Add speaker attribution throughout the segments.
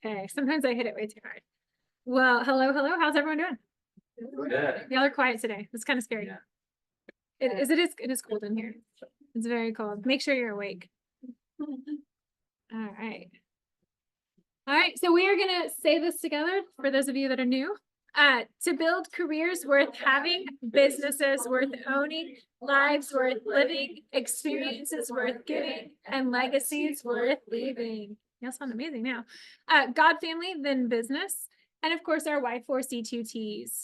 Speaker 1: Okay, sometimes I hit it way too hard. Well, hello. How's everyone doing?
Speaker 2: Good.
Speaker 1: Y'all are quiet today. It's kind of scary.
Speaker 2: Yeah.
Speaker 1: It is cold in here. It's very cold. Make sure you're awake. All right. All right, so we are gonna say this together for those of you that are new. To build careers worth having, businesses worth owning, lives worth living, experiences worth giving, and legacies worth leaving. Y'all sound amazing now. God, family, then business, and of course our Y4C2Ts.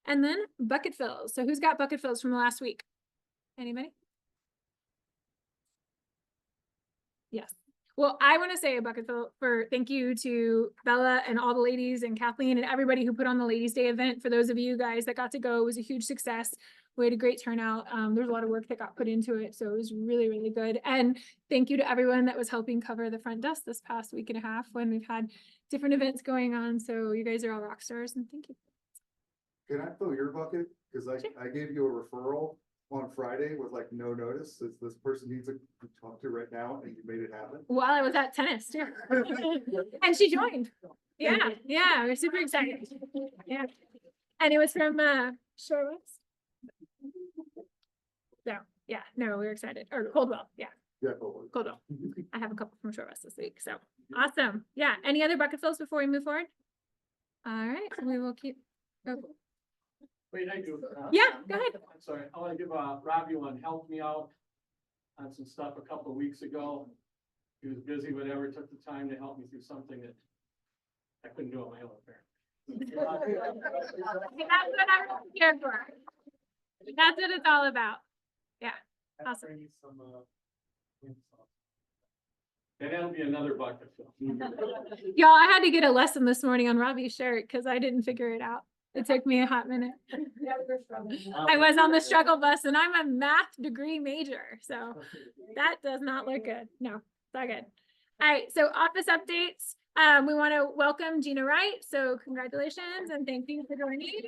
Speaker 1: And then bucket fills. So who's got bucket fills from the last week? Anybody? Yes. Well, I want to say a bucket fill for thank you to Bella and all the ladies and Kathleen and everybody who put on the Ladies' Day event. For those of you guys that got to go, it was a huge success. We had a great turnout. There's a lot of work that got put into it, so it was really, really good. And thank you to everyone that was helping cover the front desk this past week and a half when we've had different events going on. So you guys are all rock stars, and thank you.
Speaker 3: Can I fill your bucket? Because I gave you a referral on Friday with like no notice. This person needs to talk to right now, and you made it happen.
Speaker 1: While I was at tennis too. And she joined. Yeah, we're super excited. Yeah. And it was from Shore West. So yeah, no, we're excited. Or Coldwell, yeah.
Speaker 3: Yeah, totally.
Speaker 1: Coldwell. I have a couple from Shore West this week. So awesome. Yeah. Any other bucket fills before we move forward? All right, we will keep. Oh.
Speaker 4: Wait, I do.
Speaker 1: Yeah, go ahead.
Speaker 4: I'm sorry, I want to give Robbie one, helped me out on some stuff a couple of weeks ago. He was busy, whatever, took the time to help me through something that I couldn't do on my own, apparently.
Speaker 1: That's what I'm here for. That's what it's all about. Yeah. Awesome.
Speaker 4: And that'll be another bucket fill.
Speaker 1: Y'all, I had to get a lesson this morning on Robbie's shirt because I didn't figure it out. It took me a hot minute. I was on the struggle bus and I'm a math degree major. So that does not look good. No, it's not good. All right. So office updates. We want to welcome Gina Wright. So congratulations and thank you for joining.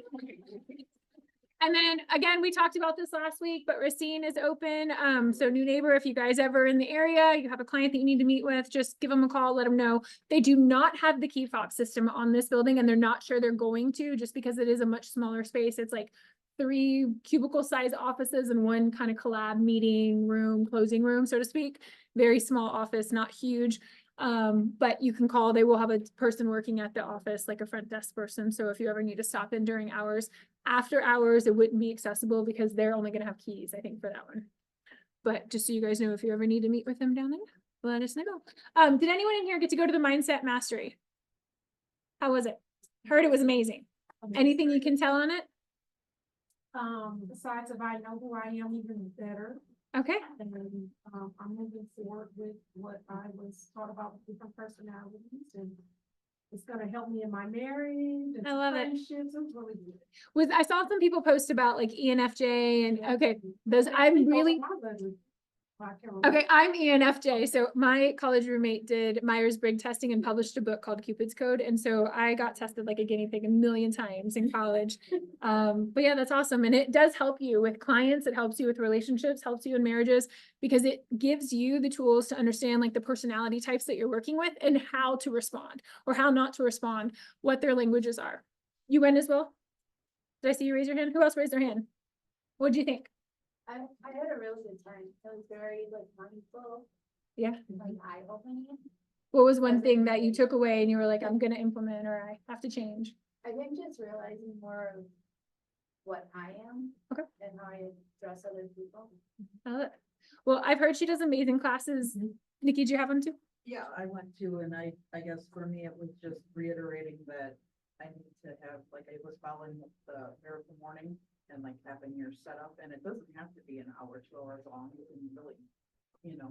Speaker 1: And then again, we talked about this last week, but Racine is open. So new neighbor, if you guys ever in the area, you have a client that you need to meet with, just give them a call, let them know. They do not have the key fob system on this building and they're not sure they're going to, just because it is a much smaller space. It's like 3 cubicle size offices and 1 kind of collab meeting room, closing room, so to speak. Very small office, not huge. But you can call, they will have a person working at the office, like a front desk person. So if you ever need to stop in during hours, after hours, it wouldn't be accessible because they're only going to have keys, I think, for that one. But just so you guys know, if you ever need to meet with them down there, let us know. Did anyone in here get to go to the Mindset Mastery? How was it? Heard it was amazing. Anything you can tell on it?
Speaker 5: Besides if I know who I am even better,
Speaker 1: Okay.
Speaker 5: and I'm moving forward with what I was taught about different personalities, and it's gonna help me in my marriage and
Speaker 1: I love it.
Speaker 5: friendships. It's really good.
Speaker 1: I saw some people post about like ENFJ and okay, those I'm really okay. I'm ENFJ. So my college roommate did Myers-Briggs testing and published a book called Cupid's Code. And so I got tested like a guinea pig 1,000,000 times in college. But yeah, that's awesome. And it does help you with clients. It helps you with relationships, helps you in marriages, because it gives you the tools to understand like the personality types that you're working with and how to respond or how not to respond, what their languages are. You went as well? Did I see you raise your hand? Who else raised their hand? What did you think?
Speaker 6: I had a really good time. It was very like mindful,
Speaker 1: Yeah.
Speaker 6: like eye-opening.
Speaker 1: What was one thing that you took away and you were like, I'm going to implement or I have to change?
Speaker 6: I think just realizing more of what I am.
Speaker 1: Okay.
Speaker 6: And how I address other people.
Speaker 1: I love it. Well, I've heard she does amazing classes. Nikki, do you have them too?
Speaker 7: Yeah, I went to, and I guess for me, it was just reiterating that I need to have, like, I was following the Miracle Morning and like having your setup, and it doesn't have to be an hour, 2 hours long. You can really,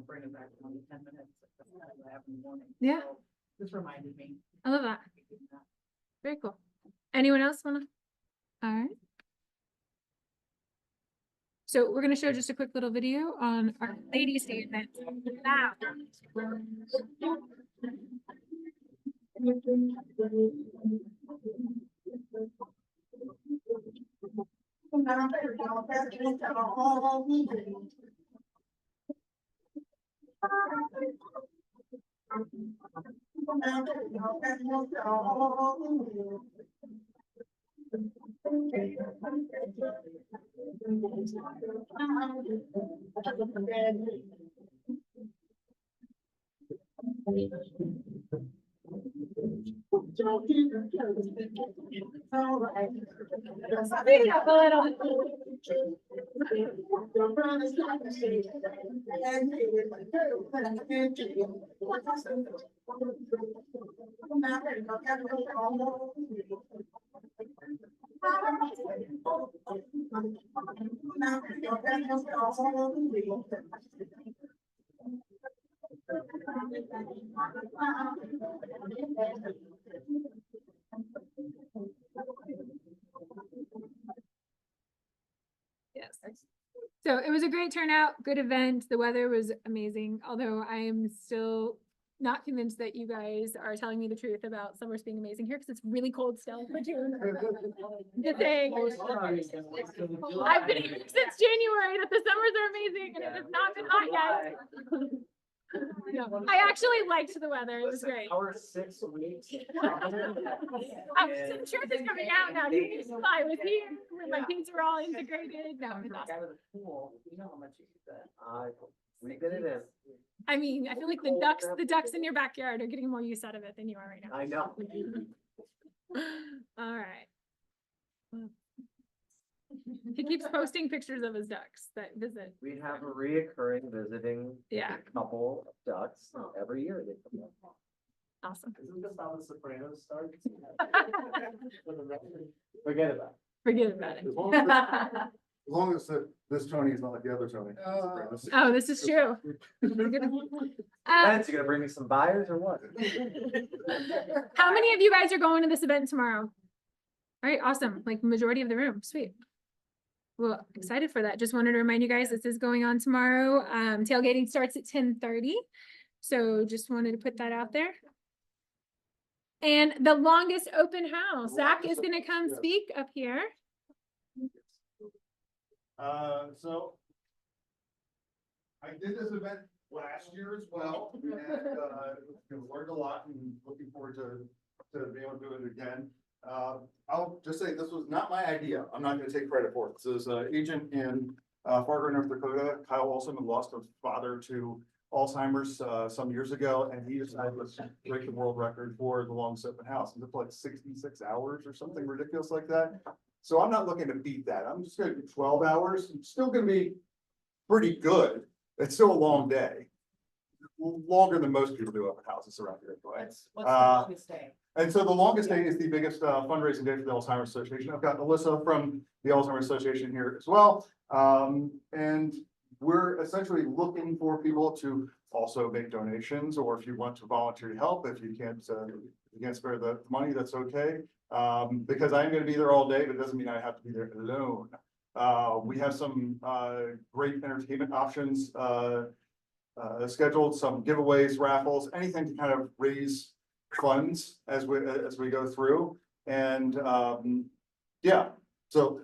Speaker 7: bring it back to only 10 minutes. That's what I have in the morning.
Speaker 1: Yeah.
Speaker 7: So this reminded me.
Speaker 1: I love that. Very cool. Anyone else want to? All right. So we're going to show just a quick little video on our Ladies' Day event. Now. Speed up a little. Yes. So it was a great turnout, good event. The weather was amazing, although I am still not convinced that you guys are telling me the truth about summers being amazing here, because it's really cold still for June. Just saying. I've been here since January that the summers are amazing and it has not been hot yet. No, I actually liked the weather. It was great.
Speaker 2: Our 6 weeks.
Speaker 1: Some truth is coming out now. You used to I was here when my kids were all integrated. No, it was awesome.
Speaker 7: Guy with a pool, you know how much you use that.
Speaker 2: We did it in.
Speaker 1: I mean, I feel like the ducks in your backyard are getting more use out of it than you are right now.
Speaker 2: I know.
Speaker 1: All right. He keeps posting pictures of his ducks that visit.
Speaker 2: We have a reoccurring visiting
Speaker 1: Yeah,
Speaker 2: couple of ducks every year. They come up.
Speaker 1: awesome.
Speaker 4: Isn't this how the Sopranos starts? Forget about
Speaker 1: Forget about it.
Speaker 3: As long as this Tony is not like the other Tony.
Speaker 1: Oh, this is true.
Speaker 2: Lance, you gonna bring me some buyers or what?
Speaker 1: How many of you guys are going to this event tomorrow? All right, awesome. Like majority of the room. Sweet. Well, excited for that. Just wanted to remind you guys, this is going on tomorrow. Tailgating starts at 10:30. So just wanted to put that out there. And the longest open house, Zach is gonna come
Speaker 3: Yes.
Speaker 1: speak up here.
Speaker 3: So I did this event last year as well, and learned a lot and looking forward to be able to do it again. I'll just say this was not my idea. I'm not gonna take credit for it. This is an agent in Fargo, North Dakota, Kyle Olson, who lost his father to Alzheimer's some years ago, and he decided to break the world record for the longest open house. It took like 66 hours or something ridiculous like that. So I'm not looking to beat that. I'm just gonna do 12 hours. It's still gonna be pretty good. It's still a long day. Longer than most people do open houses around here. Anyway.
Speaker 7: What's the longest day?
Speaker 3: And so the longest day is the biggest fundraising day for the Alzheimer's Association. I've got Alyssa from the Alzheimer's Association here as well. And we're essentially looking for people to also make donations, or if you want to volunteer to help, if you can't spare the money, that's okay. Because I'm gonna be there all day, but it doesn't mean I have to be there alone. We have some great entertainment options scheduled, some giveaways, raffles, anything to kind of raise funds as we go through. And yeah, so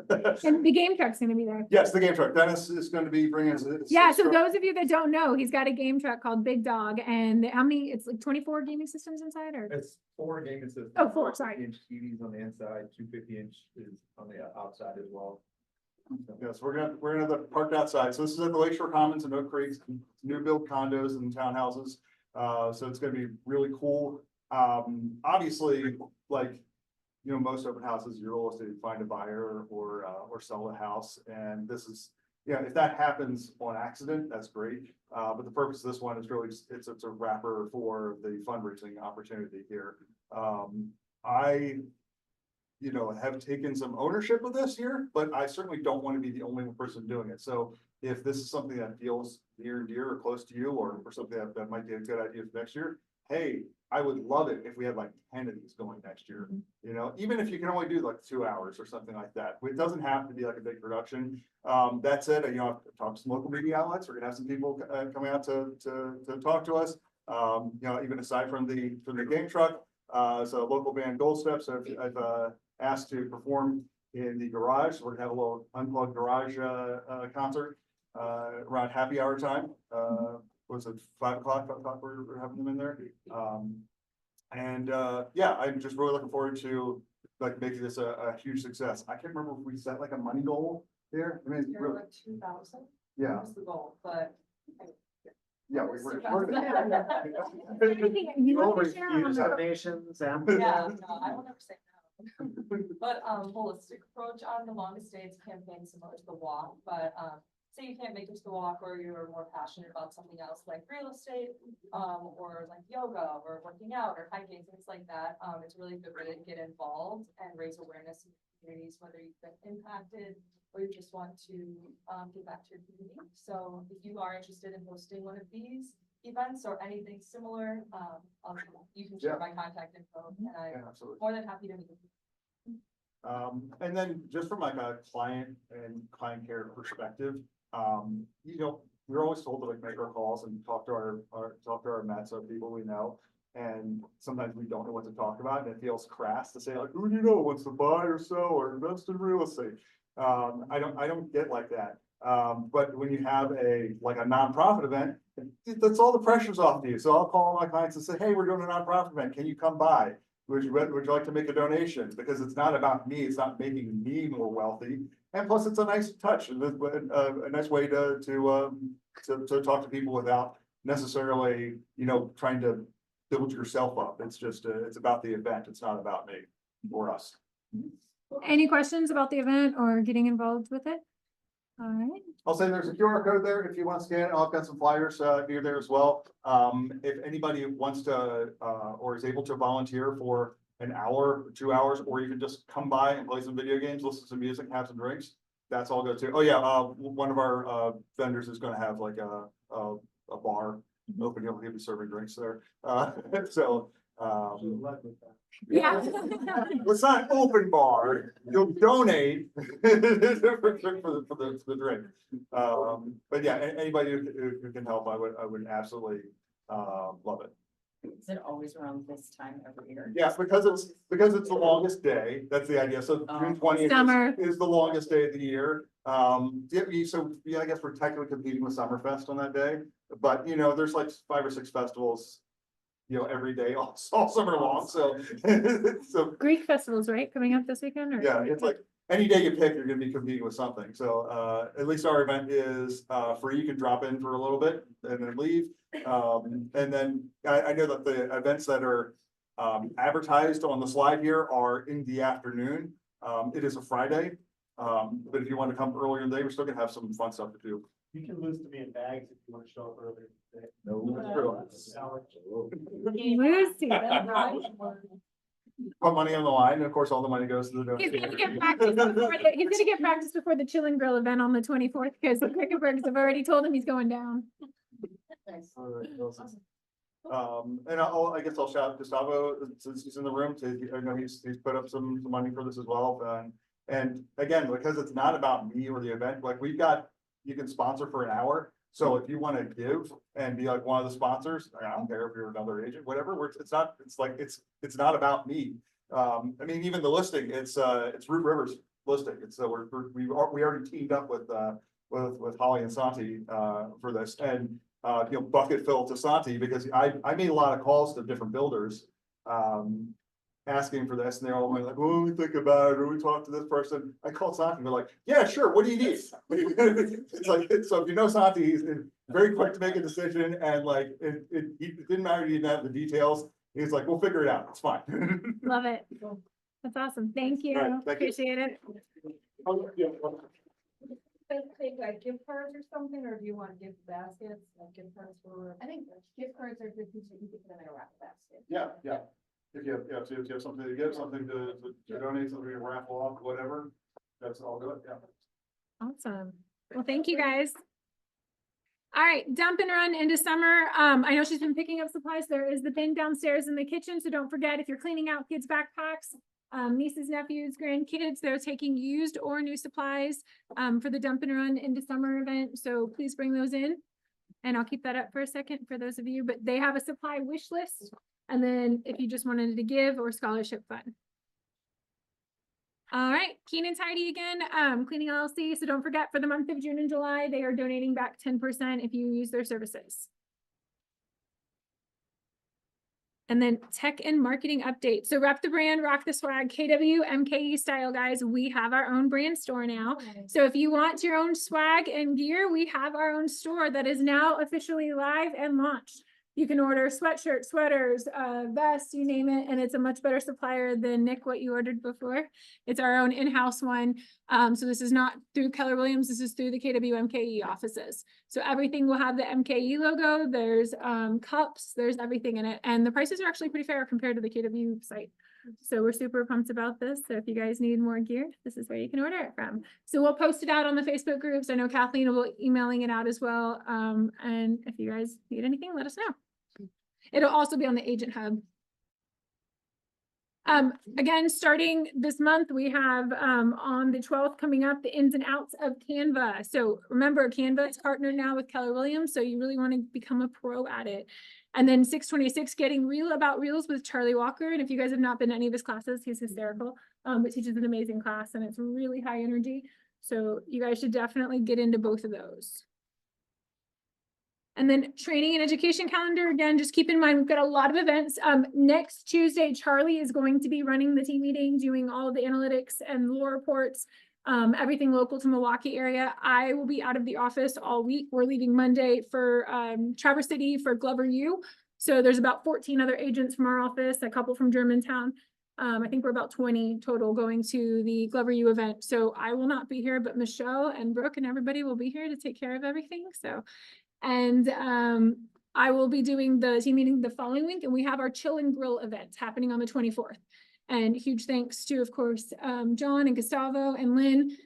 Speaker 1: And the game truck's gonna be there.
Speaker 3: yes, the game truck. Dennis is going to be bringing us.
Speaker 1: Yeah, so those of you that don't know, he's got a game truck called Big Dog, and how many, it's like 24 gaming systems inside, or?
Speaker 8: It's 4 gaming systems.
Speaker 1: Oh, 4, sorry.
Speaker 8: 50-inch TVs on the inside, 250-inch is on the outside as well.
Speaker 3: Yes, we're gonna have the parked outside. So this is at the Lakeshore Commons in Oak Creek, new build condos and townhouses. So it's gonna be really cool. Obviously, like, you know, most open houses, your goal is to find a buyer or sell a house. And this is, yeah, if that happens on accident, that's great. But the purpose of this one is really, it's a wrapper for the fundraising opportunity here. I, you know, have taken some ownership of this here, but I certainly don't want to be the only person doing it. So if this is something that feels near and dear or close to you, or something that might be a good idea for next year, hey, I would love it if we had like 10 of these going next year. You know, even if you can only do like 2 hours or something like that. It doesn't have to be like a big production. That said, you know, I've talked to some local media outlets. We're gonna have some people coming out to talk to us. You know, even aside from the game truck, so local band Gold Steps, I've asked to perform in the garage. We're gonna have a little unplugged garage concert around happy hour time. was it 5 o'clock, we're having them in there. Yeah, I'm just really looking forward to like making this a huge success. I can't remember if we set like a money goal there. I mean, it's really,
Speaker 7: 2,000.
Speaker 3: yeah,
Speaker 7: Was the goal, but.
Speaker 3: yeah, we were.
Speaker 1: Anything you want to share on
Speaker 2: Use
Speaker 1: the-
Speaker 2: donations and.
Speaker 9: Yeah, no, I will never say no. But, holistic approach on the longest days campaign similar to the walk, but, say you can't make it to the walk or you're more passionate about something else like real estate, or like yoga or working out or hiking, things like that. It's a really good way to get involved and raise awareness in communities, whether you've been impacted or you just want to, give back to your community. So if you are interested in hosting one of these events or anything similar, you can share my contact info and I'm
Speaker 3: Yeah, absolutely.
Speaker 9: more than happy to meet with you.
Speaker 3: And then just from like a client and client care perspective, you know, we're always told to like make our calls and talk to our Mets or people we know. And sometimes we don't know what to talk about and it feels crass to say like, who do you know wants to buy or sell or invest in real estate? I don't get like that. But when you have like a nonprofit event, that's all the pressure's off of you. So I'll call my clients and say, hey, we're doing a nonprofit event. Can you come by? Would you like to make a donation? Because it's not about me. It's not making me more wealthy. And plus it's a nice touch and a nice way to talk to people without necessarily, you know, trying to build yourself up. It's just, it's about the event. It's not about me or us.
Speaker 1: Any questions about the event or getting involved with it? All right,
Speaker 3: I'll say there's a QR code there if you want to scan it. I've got some flyers near there as well. If anybody wants to or is able to volunteer for an hour, 2 hours, or even just come by and play some video games, listen to some music, have some drinks, that's all good too. Oh yeah, one of our vendors is going to have like a bar open. He'll be serving drinks there. So.
Speaker 1: yeah.
Speaker 3: It's not open bar, you'll donate for the drink. But yeah, anybody who can help, I would absolutely love it.
Speaker 7: Is it always around this time every year?
Speaker 3: Yeah, because it's the longest day, that's the idea, so June 20th
Speaker 1: Summer.
Speaker 3: is the longest day of the year. So yeah, I guess we're technically competing with Summerfest on that day, but you know, there's like 5 or 6 festivals, you know, every day, all summer long, so. So,
Speaker 1: Greek festivals, right? Coming up this weekend or?
Speaker 3: yeah, it's like, any day you pick, you're gonna be competing with something, so, at least our event is, free, you can drop in for a little bit and then leave. And then I know that the events that are, advertised on the slide here are in the afternoon. It is a Friday, but if you want to come earlier in the day, we're still gonna have some fun stuff to do.
Speaker 4: You can lose to me in bags if you want to show up earlier today.
Speaker 3: No, that's true.
Speaker 1: Lucy.
Speaker 3: Put money on the line, and of course, all the money goes to the.
Speaker 1: He's gonna get practice before the Chill and Grill event on the 24th because the Quickenbergs have already told him he's going down.
Speaker 3: And I guess I'll shout Gustavo, since he's in the room, I know he's put up some money for this as well. And again, because it's not about me or the event, like you can sponsor for an hour. So if you want to give and be like one of the sponsors, I don't care if you're another agent, whatever, it's not about me. I mean, even the listing, it's Root Rivers listing. It's, we already teamed up with Holly and Santi, for this, and, you know, bucket fill to Santi, because I made a lot of calls to different builders, asking for this, and they're all like, oh, we think about it, or we talk to this person. I called Santi, and they're like, yeah, sure, what do you need? It's like, so if you know Santi, he's very quick to make a decision, and like, it didn't matter, he didn't have the details. He's like, we'll figure it out, it's fine.
Speaker 1: Love it. That's awesome. Thank you.
Speaker 3: All right, thank you.
Speaker 1: Appreciate it.
Speaker 5: Take like gift cards or something, or do you want gift baskets, like gift cards for? I think gift cards are good because you can put them in a wrap basket.
Speaker 3: Yeah. If you have something to give, something to donate, something to raffle off, whatever, that's all good, yeah.
Speaker 1: Awesome. Well, thank you guys. All right, dump and run into summer. I know she's been picking up supplies. There is the bin downstairs in the kitchen, so don't forget if you're cleaning out kids' backpacks, nieces, nephews, grandkids, they're taking used or new supplies for the dump and run into summer event. So please bring those in. And I'll keep that up for a second for those of you, but they have a supply wish list. And then if you just wanted to give or scholarship fund. All right, Keen and Tidy again, Cleaning LLC. So don't forget for the month of June and July, they are donating back 10% if you use their services. And then tech and marketing update. So rep the brand, rock the swag, KW, MKE style guys. We have our own brand store now. So if you want your own swag and gear, we have our own store that is now officially live and launched. You can order sweatshirts, sweaters, vests, you name it, and it's a much better supplier than Nick, what you ordered before. It's our own in-house one. So this is not through Keller Williams, this is through the KW MKE offices. So everything will have the MKE logo, there's cups, there's everything in it, and the prices are actually pretty fair compared to the KW site. So we're super pumped about this. So if you guys need more gear, this is where you can order it from. So we'll post it out on the Facebook groups. I know Kathleen will be emailing it out as well. And if you guys need anything, let us know. It'll also be on the Agent Hub. Again, starting this month, we have on the 12th coming up, the ins and outs of Canva. So remember, Canva is partnered now with Keller Williams, so you really want to become a pro at it. And then 626, getting real about reels with Charlie Walker. And if you guys have not been to any of his classes, he's hysterical, but teaches an amazing class and it's really high energy. So you guys should definitely get into both of those. And then training and education calendar, again, just keep in mind, we've got a lot of events. Next Tuesday, Charlie is going to be running the team meeting, doing all of the analytics and lore reports, everything local to Milwaukee area. I will be out of the office all week. We're leaving Monday for Traverse City for Glover U. So there's about 14 other agents from our office, a couple from Germantown. I think we're about 20 total going to the Glover U event. So I will not be here, but Michelle and Brooke and everybody will be here to take care of everything. So. And I will be doing the team meeting the following week, and we have our Chill and Grill event happening on the 24th. And huge thanks to, of course, John and Gustavo and Lynn.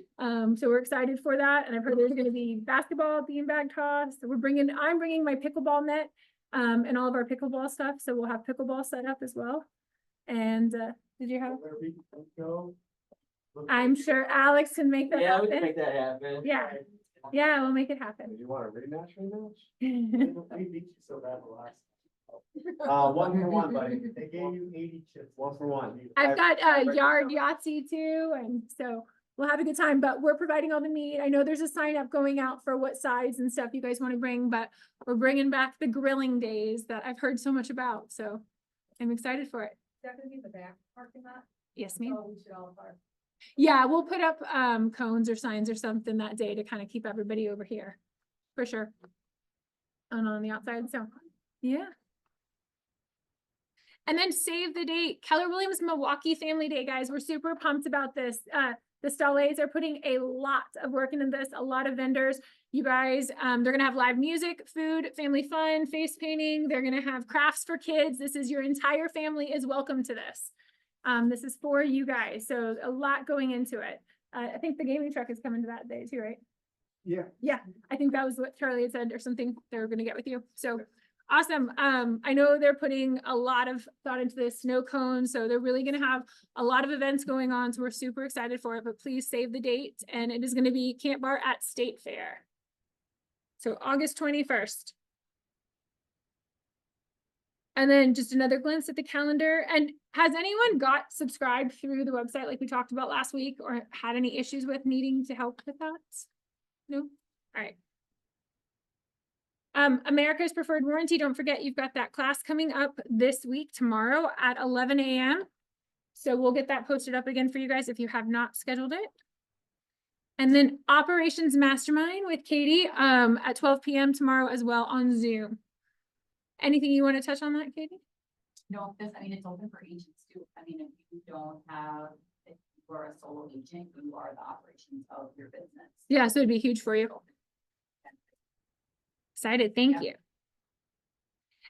Speaker 1: So we're excited for that. And I've heard there's going to be basketball, beanbag toss. So I'm bringing my pickleball net and all of our pickleball stuff. So we'll have pickleball set up as well. And did you have? I'm sure Alex can make that happen.
Speaker 2: We can make that happen.
Speaker 1: Yeah. Yeah, we'll make it happen.
Speaker 2: You want a rematch?
Speaker 8: So bad the last.
Speaker 2: 1 for 1, buddy.
Speaker 8: They gave you 80 chips.
Speaker 2: 1 for 1.
Speaker 1: I've got yard Yahtzee too, and so we'll have a good time, but we're providing all the meat. I know there's a sign up going out for what sides and stuff you guys want to bring, but we're bringing back the grilling days that I've heard so much about, so I'm excited for it.
Speaker 5: Is that gonna be the back parking lot?
Speaker 1: Yes, ma'am.
Speaker 5: Oh, we should all park.
Speaker 1: Yeah, we'll put up cones or signs or something that day to kind of keep everybody over here, for sure. And on the outside, so, yeah. And then save the date, Keller Williams Milwaukee Family Day, guys. We're super pumped about this. The Stallets are putting a lot of work into this, a lot of vendors. You guys, they're gonna have live music, food, family fun, face painting. They're gonna have crafts for kids. This is your entire family is welcome to this. This is for you guys, so a lot going into it. I think the gaming truck is coming to that day too, right?
Speaker 8: Yeah.
Speaker 1: Yeah, I think that was what Charlie had said or something they were gonna get with you. So awesome. I know they're putting a lot of thought into this snow cone, so they're really gonna have a lot of events going on. So we're super excited for it, but please save the date. And it is gonna be Camp Bar at State Fair. So August 21st. And then just another glance at the calendar. And has anyone got subscribed through the website like we talked about last week or had any issues with needing to help with that? No? All right. America's Preferred Warranty. Don't forget, you've got that class coming up this week, tomorrow at 11 a.m. So we'll get that posted up again for you guys if you have not scheduled it. And then Operations Mastermind with Katie at 12 p.m. tomorrow as well on Zoom. Anything you want to touch on that, Katie?
Speaker 10: No, I mean, it's open for agents too. I mean, if you don't have, if you are a solo agent, you are the operations of your business.
Speaker 1: Yeah, so it'd be huge for you. Excited, thank you.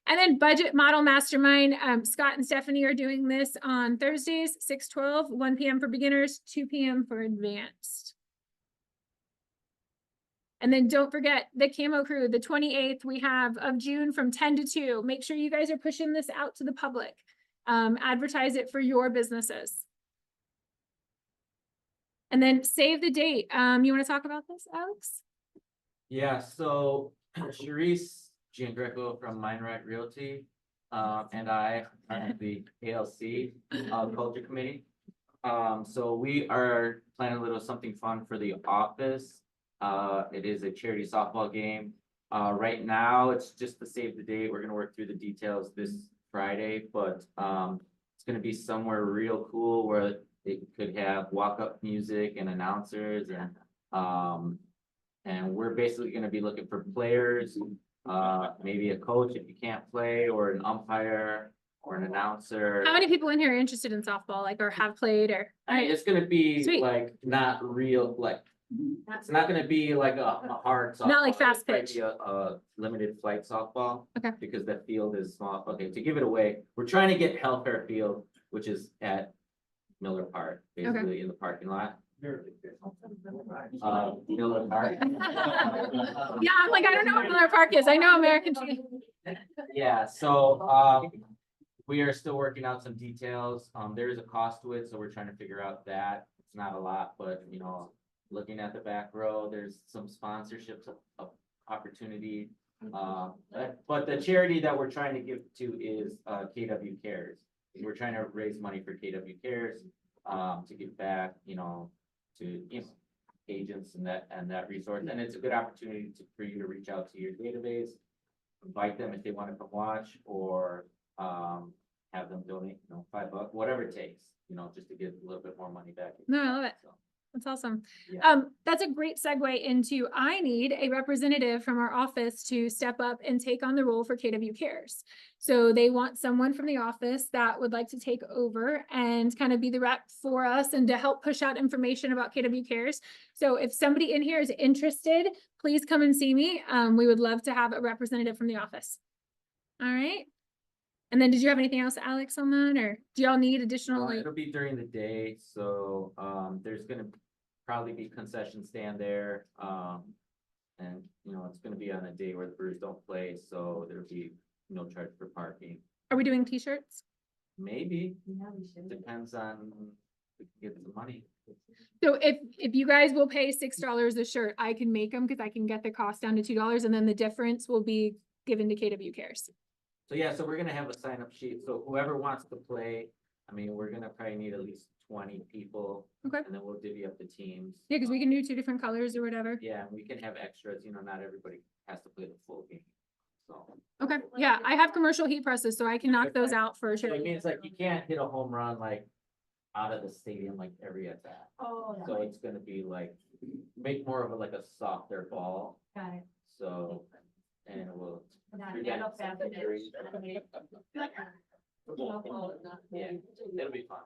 Speaker 1: And then Budget Model Mastermind, Scott and Stephanie are doing this on Thursdays, 6/12, 1 p.m. for beginners, 2 p.m. for advanced. And then don't forget the Camo Crew, the 28th we have of June from 10 to 2. Make sure you guys are pushing this out to the public. Advertise it for your businesses. And then save the date. You want to talk about this, Alex?
Speaker 11: Yeah, so Sharice Giangreco from Mindright Realty, and I are the ALC Culture Committee. So we are planning a little something fun for the office. It is a charity softball game. Right now, it's just to save the date. We're gonna work through the details this Friday, but, it's gonna be somewhere real cool where it could have walk-up music and announcers and we're basically gonna be looking for players, maybe a coach if you can't play, or an umpire, or an announcer.
Speaker 1: How many people in here are interested in softball, like, or have played, or?
Speaker 11: It's gonna be
Speaker 1: Sweet.
Speaker 11: like not real, like, it's not gonna be like a hard softball.
Speaker 1: Not like fast
Speaker 11: It might
Speaker 1: pitch.
Speaker 11: be a limited flight softball.
Speaker 1: Okay.
Speaker 11: Because the field is small. Okay, to give it away, we're trying to get Hellfair Field, which is at Miller Park, basically in the parking lot. Miller Park.
Speaker 1: Yeah, I'm like, I don't know what Miller Park is. I know American Cheese.
Speaker 11: Yeah, so, we are still working out some details. There is a cost to it, so we're trying to figure out that. It's not a lot, but you know, looking at the back row, there's some sponsorships of opportunity. But the charity that we're trying to give to is, KW Cares. We're trying to raise money for KW Cares, to give back, you know, to, you know, agents and that resource. And it's a good opportunity for you to reach out to your database, invite them if they want to come watch, or, have them donate, you know, $5, whatever it takes, you know, just to get a little bit more money back.
Speaker 1: No, I love it.
Speaker 11: So,
Speaker 1: That's awesome.
Speaker 11: Yeah.
Speaker 1: That's a great segue into, I need a representative from our office to step up and take on the role for KW Cares. So they want someone from the office that would like to take over and kind of be the rep for us and to help push out information about KW Cares. So if somebody in here is interested, please come and see me. We would love to have a representative from the office. All right. And then did you have anything else, Alex, on that, or do y'all need additional? Like,
Speaker 11: It'll be during the day, so, there's gonna probably be concession stand there, and, you know, it's gonna be on a day where the Brewers don't play, so there'll be no charge for parking.
Speaker 1: are we doing t-shirts?
Speaker 11: Maybe, depends on if we can get the money.
Speaker 1: So if you guys will pay $6 a shirt, I can make them because I can get the cost down to $2, and then the difference will be given to KW Cares.
Speaker 11: So yeah, so we're gonna have a sign up sheet, so whoever wants to play, I mean, we're gonna probably need at least 20 people.
Speaker 1: Okay.
Speaker 11: And then we'll divvy up the teams.
Speaker 1: Yeah, because we can do 2 different colors or whatever.
Speaker 11: Yeah, we can have extras, you know, not everybody has to play the full game, so.
Speaker 1: Okay, yeah, I have commercial heat presses, so I can knock those out for
Speaker 11: So
Speaker 1: sure.
Speaker 11: it means like you can't hit a home run like out of the stadium like every at bat.
Speaker 9: Oh,
Speaker 11: So it's gonna be like, make more of a like a softer ball,
Speaker 9: got it.
Speaker 11: so, and it will.
Speaker 9: Not
Speaker 11: prevent
Speaker 9: nano
Speaker 11: some
Speaker 9: fab
Speaker 11: injuries.
Speaker 9: injuries.
Speaker 11: Yeah, it'll be fun.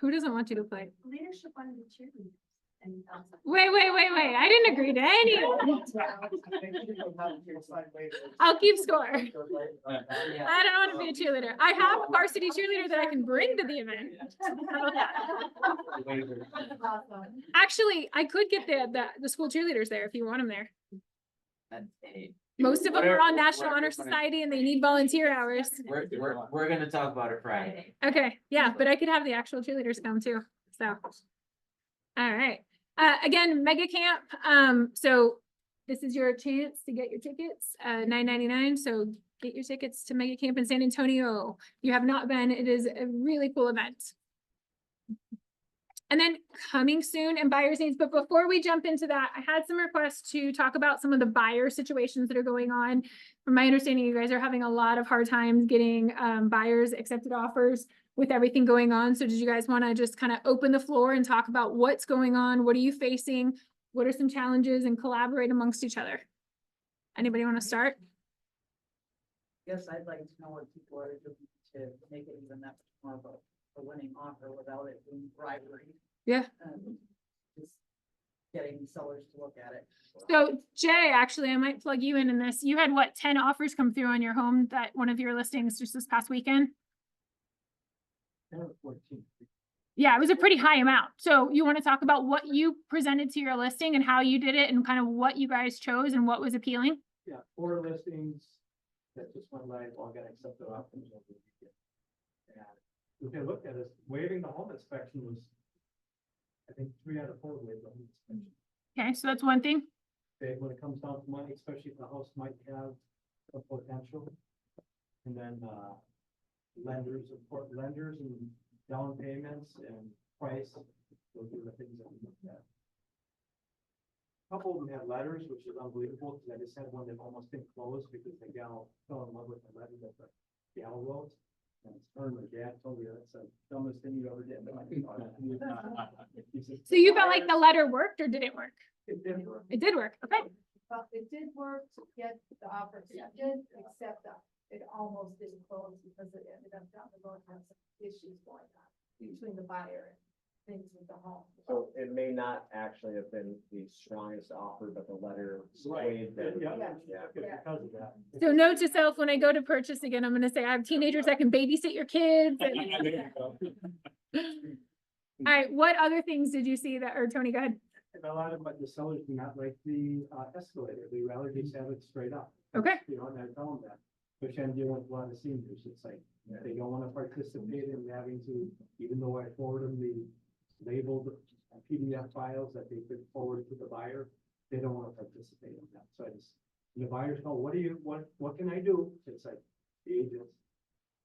Speaker 1: Who doesn't want you to play?
Speaker 9: Leadership on the cheerleaders. And,
Speaker 1: Wait, I didn't agree to any of it. I'll keep score. I don't want to be a cheerleader. I have a varsity cheerleader that I can bring to the event. How about that? Actually, I could get the school cheerleaders there if you want them there. Most of them are on National Honor Society and they need volunteer hours.
Speaker 11: We're gonna talk about it Friday.
Speaker 1: Okay, yeah, but I could have the actual cheerleaders come too, so. All right, again, Mega Camp, so this is your chance to get your tickets, $9.99, so get your tickets to Mega Camp in San Antonio. If you have not been, it is a really cool event. And then coming soon and buyer's needs, but before we jump into that, I had some requests to talk about some of the buyer situations that are going on. From my understanding, you guys are having a lot of hard times getting buyers accepted offers with everything going on. So did you guys want to just kind of open the floor and talk about what's going on? What are you facing? What are some challenges, and collaborate amongst each other? Anybody want to start?
Speaker 7: Guess I'd like to know what people are doing to make it even that much more of a winning offer without it being bribery.
Speaker 1: Yeah.
Speaker 7: Just getting sellers to look at it.
Speaker 1: So Jay, actually, I might plug you in this. You had what, 10 offers come through on your home, that one of your listings just this past weekend? Yeah, it was a pretty high amount. So you want to talk about what you presented to your listing and how you did it and kind of what you guys chose and what was appealing?
Speaker 4: Yeah, 4 listings that just went live, all got accepted offers over the weekend. And if they looked at us, waiving the home inspection was, I think 3 out of 4 waived the home inspection.
Speaker 1: Okay, so that's one thing.
Speaker 4: Big when it comes down to money, especially if the house might have a potential. And then, lenders and down payments and price, those are the things that we look at.
Speaker 8: couple of them had letters, which is unbelievable, because I just had one that almost didn't close because the gal fell in love with the letter that the gal wrote. And it's her, my dad told me that's the dumbest thing you ever did.
Speaker 1: So you felt like the letter worked or didn't work?
Speaker 8: It didn't work.
Speaker 1: It did work, okay.
Speaker 5: It did work to get the offer accepted, except that it almost didn't close because it ended up down the road having some issues going on between the buyer and things with the home.
Speaker 2: So it may not actually have been the strongest offer, but the letter swayed them.
Speaker 8: Yeah,
Speaker 2: Yeah.
Speaker 8: because of that.
Speaker 1: So note to self, when I go to purchase again, I'm gonna say I have teenagers that can babysit your kids. All right, what other things did you see that, or Tony, go ahead.
Speaker 8: A lot of the sellers do not like the escalator. They rather just have it straight up.
Speaker 1: Okay.
Speaker 8: You know, and I tell them that, which I'm dealing with a lot of seniors. It's like, they don't want to participate in having to, even though I forward them the labeled PDF files that they could forward to the buyer, they don't want to participate in that. So I just, and the buyers go, what can I do? It's like, the agents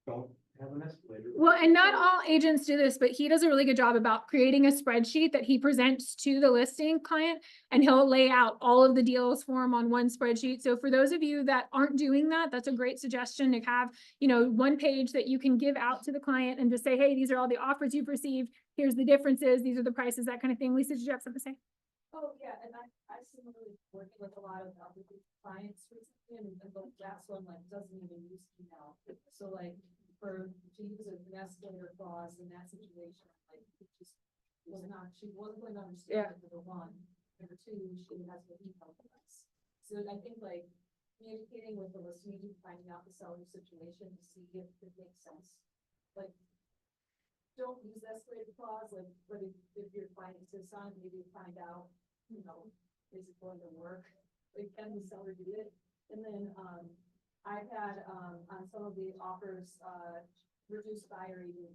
Speaker 8: don't have an escalator.
Speaker 1: Well, and not all agents do this, but he does a really good job about creating a spreadsheet that he presents to the listing client, and he'll lay out all of the deals for him on one spreadsheet. So for those of you that aren't doing that, that's a great suggestion to have, you know, one page that you can give out to the client and just say, hey, these are all the offers you've received. Here's the differences. These are the prices, that kind of thing. Lisa, did you have something to say?
Speaker 9: Oh, yeah, and I similarly working with a lot of other clients recently, and the last one like doesn't even use email. So like for, to use an escalator clause in that situation, like it just was not, she wasn't going to understand it, number one. Number two, she has the email from us. So I think like communicating with the listing agent, finding out the seller situation to see if it makes sense. Like, don't use escalator clause, like, but if your client insists on, maybe find out, you know, is it going to work? Like, can the seller do it? And then, I've had, on some of the offers, reduced buyer agent,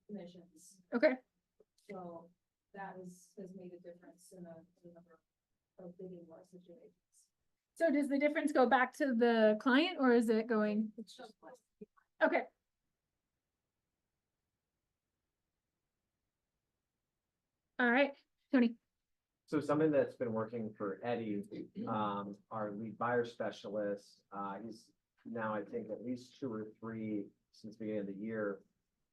Speaker 9: commissions.
Speaker 1: Okay.
Speaker 9: So that has made a difference in a number of bidding war situations.
Speaker 1: So does the difference go back to the client, or is it going?
Speaker 9: It's just like,
Speaker 1: Okay. All right, Tony.
Speaker 2: So something that's been working for Eddie, our lead buyer specialist, he's now, I think, at least 2 or 3 since the beginning of the year.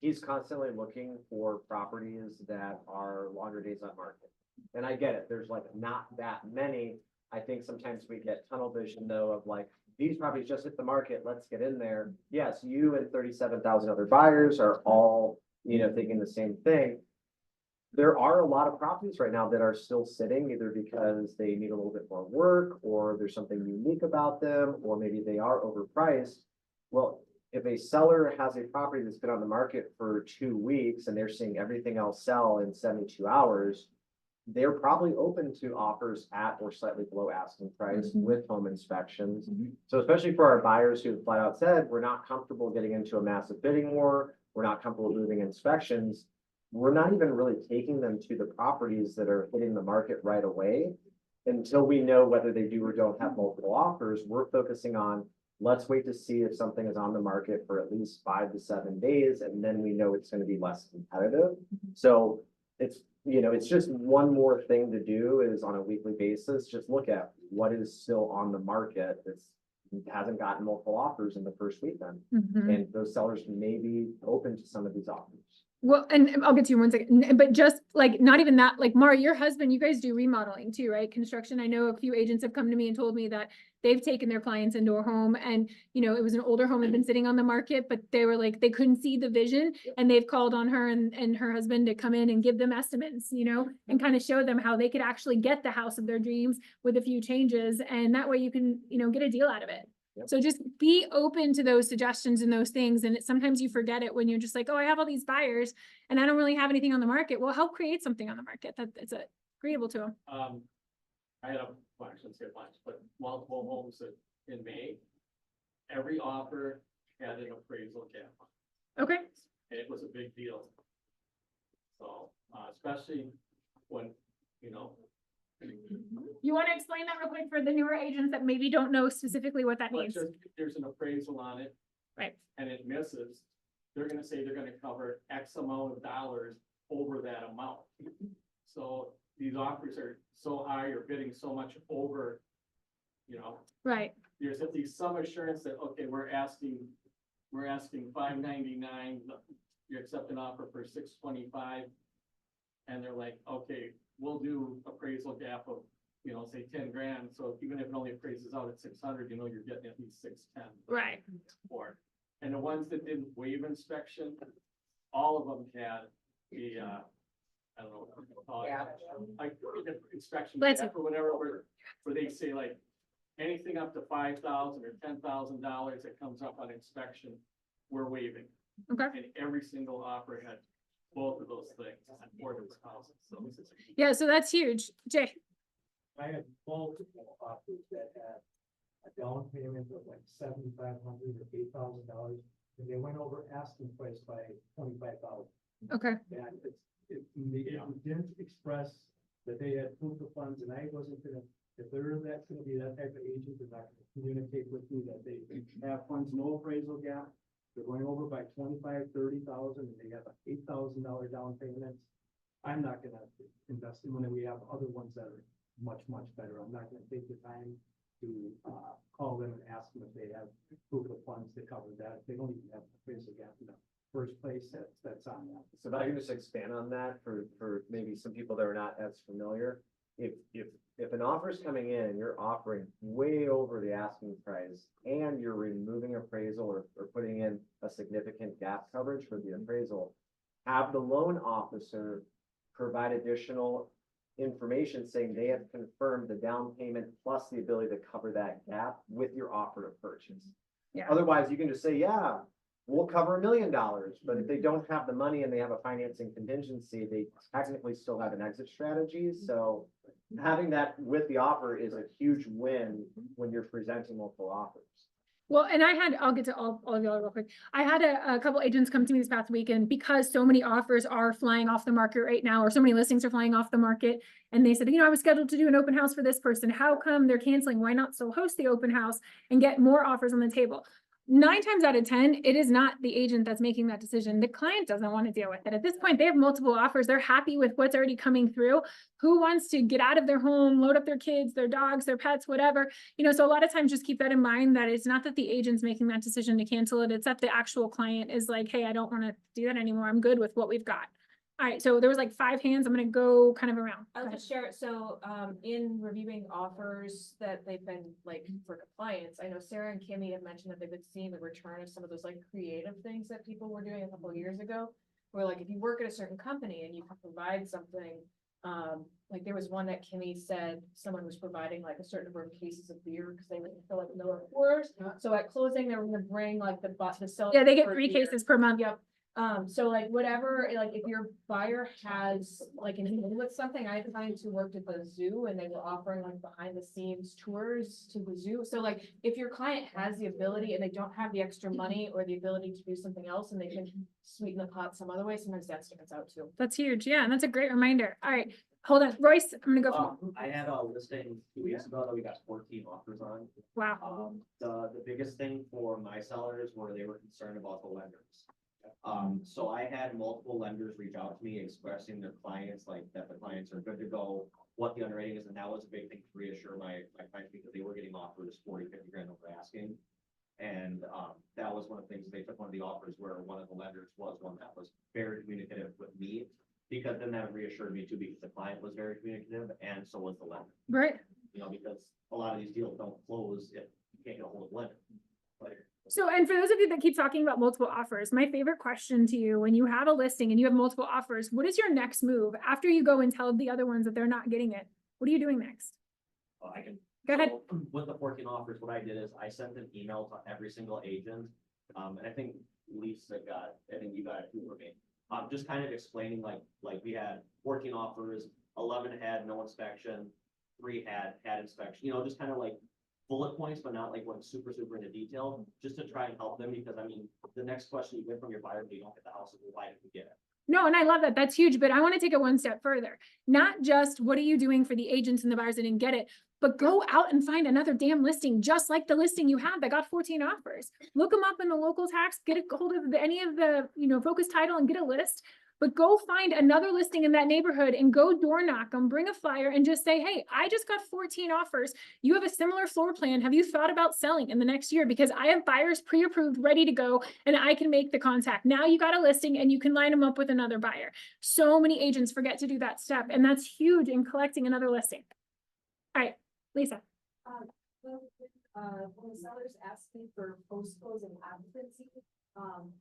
Speaker 2: He's constantly looking for properties that are longer days on market. And I get it, there's like not that many. I think sometimes we get tunnel vision though of like, these properties just hit the market, let's get in there. Yes, you and 37,000 other buyers are all, you know, thinking the same thing. There are a lot of properties right now that are still sitting either because they need a little bit more work or there's something unique about them, or maybe they are overpriced. Well, if a seller has a property that's been on the market for 2 weeks and they're seeing everything else sell in 72 hours, they're probably open to offers at or slightly below asking price with home inspections. So especially for our buyers who flat out said, we're not comfortable getting into a massive bidding war, we're not comfortable moving inspections, we're not even really taking them to the properties that are hitting the market right away. Until we know whether they do or don't have multiple offers, we're focusing on, let's wait to see if something is on the market for at least 5 to 7 days, and then we know it's going to be less competitive. So it's, you know, it's just one more thing to do is on a weekly basis, just look at what is still on the market that's hasn't gotten multiple offers in the first week then. And those sellers may be open to some of these offers.
Speaker 1: Well, and I'll get to you in 1 second, but just like, not even that, like Mara, your husband, you guys do remodeling too, right? Construction. I know a few agents have come to me and told me that they've taken their clients into a home and, you know, it was an older home, had been sitting on the market, but they were like, they couldn't see the vision, and they've called on her and her husband to come in and give them estimates, you know, and kind of show them how they could actually get the house of their dreams with a few changes. And that way you can, you know, get a deal out of it.
Speaker 2: Yep.
Speaker 1: So just be open to those suggestions and those things. And sometimes you forget it when you're just like, oh, I have all these buyers and I don't really have anything on the market. Well, help create something on the market that it's agreeable to them.
Speaker 4: I had well, I shouldn't say a bunch, but multiple homes that in May, every offer had an appraisal cap.
Speaker 1: Okay.
Speaker 4: And it was a big deal. So, especially when, you know.
Speaker 1: You want to explain that real quick for the newer agents that maybe don't know specifically what that means?
Speaker 4: There's an appraisal on it.
Speaker 1: Right.
Speaker 4: And it misses, they're gonna say they're gonna cover X amount of dollars over that amount. So these offers are so high, you're bidding so much over, you know,
Speaker 1: Right.
Speaker 4: there's at least some assurance that, okay, we're asking $599, you accept an offer for $625. And they're like, okay, we'll do appraisal gap of, you know, say 10 grand, so even if it only appraises out at 600, you know, you're getting at least 610
Speaker 1: Right.
Speaker 4: for. And the ones that didn't waive inspection, all of them had the, I don't know what to call it. Like inspection
Speaker 1: Let's-
Speaker 4: gap or whatever, where they say like, anything up to $5,000 or $10,000 that comes up on inspection, we're waiving.
Speaker 1: Okay.
Speaker 4: And every single offer had both of those things on board of houses, so.
Speaker 1: Yeah, so that's huge. Jay,
Speaker 8: I had multiple offers that had a down payment of like $7,500 or $8,000, and they went over asking price by $25,000.
Speaker 1: okay,
Speaker 8: And they didn't express that they had proof of funds, and I wasn't gonna, if they're gonna be that type of agent, they're not gonna communicate with me that they have funds, no appraisal gap. They're going over by 25, 30,000, and they have an $8,000 down payment. I'm not gonna invest in when we have other ones that are much, much better. I'm not gonna take the time to, call them and ask them if they have proof of funds to cover that. They don't even have appraisal gap in the first place, that's on that.
Speaker 2: So if I can just expand on that for maybe some people that are not as familiar. If an offer's coming in and you're offering way over the asking price and you're removing appraisal or putting in a significant gap coverage for the appraisal, have the loan officer provide additional information saying they have confirmed the down payment plus the ability to cover that gap with your offer to purchase.
Speaker 1: Yeah.
Speaker 2: Otherwise, you can just say, yeah, we'll cover $1 million, but if they don't have the money and they have a financing contingency, they technically still have an exit strategy. So having that with the offer is a huge win when you're presenting multiple offers.
Speaker 1: well, and I'll get to all of y'all real quick. I had a couple agents come to me this past week, and because so many offers are flying off the market right now, or so many listings are flying off the market, and they said, you know, I was scheduled to do an open house for this person. How come they're canceling? Why not still host the open house and get more offers on the table? 9 times out of 10, it is not the agent that's making that decision. The client doesn't want to deal with it. At this point, they have multiple offers. They're happy with what's already coming through. Who wants to get out of their home, load up their kids, their dogs, their pets, whatever? You know, so a lot of times just keep that in mind, that it's not that the agent's making that decision to cancel it. It's that the actual client is like, hey, I don't want to do that anymore. I'm good with what we've got. All right, so there was like 5 hands. I'm going to go kind of around. Go
Speaker 12: I'll
Speaker 1: ahead.
Speaker 12: just share, so, in reviewing offers that they've been like for compliance, I know Sarah and Kimmy have mentioned that they've been seeing the return of some of those like creative things that people were doing a couple of years ago. Where like if you work at a certain company and you can provide something, like there was one that Kimmy said someone was providing like a certain number of cases of beer because they wouldn't fill up Miller Coors. So at closing, they were gonna bring like the sell.
Speaker 1: Yeah, they get
Speaker 12: for
Speaker 1: 3
Speaker 12: beer.
Speaker 1: cases per month.
Speaker 12: Yep. So like whatever, like if your buyer has like an in with something, I had clients who worked at the zoo and they were offering like behind the scenes tours to the zoo. So like if your client has the ability and they don't have the extra money or the ability to do something else and they can sweeten the pot some other way, sometimes that stands out too.
Speaker 1: That's huge. Yeah, and that's a great reminder. All right, hold on. Royce, I'm going to go.
Speaker 11: I had a listing 2 weeks ago that we got 14 offers on.
Speaker 1: Wow.
Speaker 11: The biggest thing for my sellers were they were concerned about the lenders. So I had multiple lenders reach out to me expressing their clients, like that the clients are good to go, what the underwriting is, and that was a big thing to reassure my clients because they were getting offers 40, 50 grand over asking. And that was one of the things, they took one of the offers where one of the lenders was one that was very communicative with me, because then that reassured me too, because the client was very communicative and so was the lender.
Speaker 1: Right.
Speaker 11: You know, because a lot of these deals don't close if you can't get a hold of the lender. Like,
Speaker 1: So, and for those of you that keep talking about multiple offers, my favorite question to you, when you have a listing and you have multiple offers, what is your next move after you go and tell the other ones that they're not getting it? What are you doing next?
Speaker 11: I can.
Speaker 1: Go ahead.
Speaker 11: So, with the 14 offers, what I did is I sent an email to every single agent. And I think Lisa I think you got it too for me. Just kind of explaining like we had 14 offers, 11 had no inspection, 3 had inspection, you know, just kind of like bullet points, but not like went super into detail, just to try and help them, because I mean, the next question you get from your buyer, if you don't get the house, is well, why did you get it?
Speaker 1: No, and I love that. That's huge, but I want to take it one step further. Not just what are you doing for the agents and the buyers that didn't get it, but go out and find another damn listing, just like the listing you had that got 14 offers. Look them up in the local tax, get a hold of any of the, you know, Focus Title and get a list. but go find another listing in that neighborhood and go door knock them, bring a flyer and just say, hey, I just got 14 offers. You have a similar floor plan. Have you thought about selling in the next year? Because I have buyers pre-approved, ready to go, and I can make the contact. Now you got a listing and you can line them up with another buyer. So many agents forget to do that step, and that's huge in collecting another listing. All right, Lisa.
Speaker 9: When the sellers ask me for post-close and occupancy,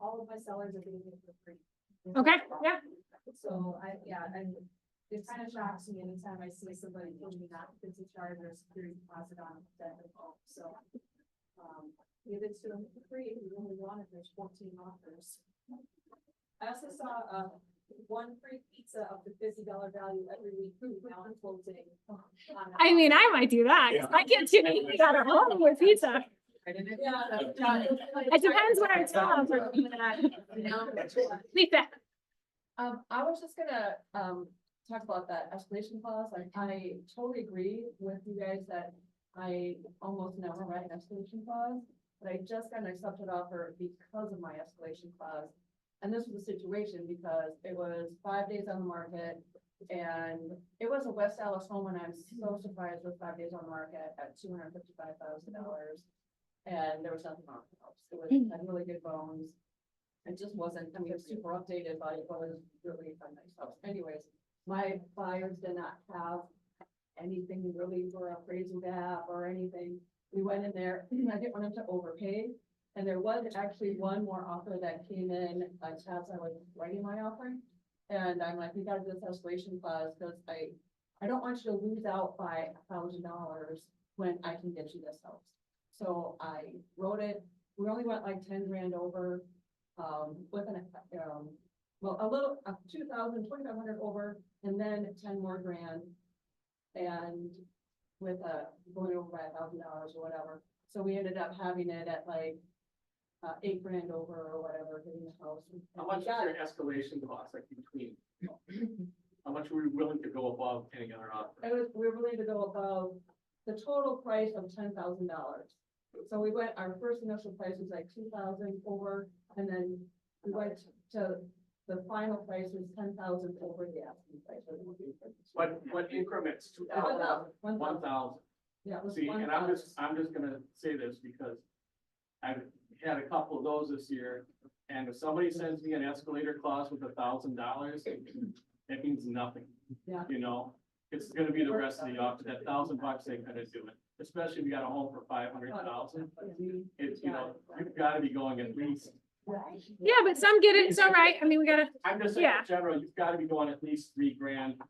Speaker 9: all of my sellers are getting it for free.
Speaker 1: Okay, yeah.
Speaker 9: So and it kind of shocks me anytime I see somebody putting an occupancy charge or a security deposit on that home, so. Give it to them for free, if you only want it, there's 14 offers. I also saw, one free pizza up to $50 value every week, now I'm closing.
Speaker 1: I mean, I might do that. 'Cause I can't do anything out of home with pizza. It depends where it's from. Lisa.
Speaker 9: I was just gonna, talk about that escalation clause. I totally agree with you guys that I almost never write an escalation clause, but I just got an accepted offer because of my escalation clause. And this was a situation because it was 5 days on the market and it was a West Dallas home, and I'm so surprised with 5 days on the market at $255,000. And there was nothing wrong with the house. It was, had really good bones. It just wasn't, I mean, it was super updated, but it was really a nice house. Anyways, my buyers did not have anything really for appraisal gap or anything. We went in there, I didn't want them to overpay. And there was actually one more offer that came in, as I was writing my offering. And I'm like, we gotta do this escalation clause, because I don't want you to lose out by $1,000 when I can get you this house. So I wrote it, we only went like 10 grand over, with an, well, a little, 2,500 over, and then 10 more grand. And with going over by $1,000 or whatever. So we ended up having it at like 8 grand over or whatever, getting the house.
Speaker 4: How much is your escalation cost, like between? How much were you willing to go above any other offer?
Speaker 9: We were willing to go above the total price of $10,000. So we went, our first initial price was like 2,000 over, and then we went to the final price was 10,000 over the asking price.
Speaker 4: What increments?
Speaker 9: 1,000.
Speaker 4: 1,000.
Speaker 9: Yeah, it was
Speaker 4: See, and
Speaker 9: 1,000.
Speaker 4: I'm just gonna say this because I've had a couple of those this year. And if somebody sends me an escalator clause with $1,000, it means nothing.
Speaker 9: Yeah.
Speaker 4: You know, it's gonna be the rest of the offer. That $1,000 ain't gonna do it, especially if you got a home for 500,000. It's, you know, you've gotta be going at least.
Speaker 1: Yeah, but some get it. It's all right. I mean, we gotta,
Speaker 4: I'm just saying,
Speaker 1: Yeah.
Speaker 4: in general, you've gotta be going at least 3 grand.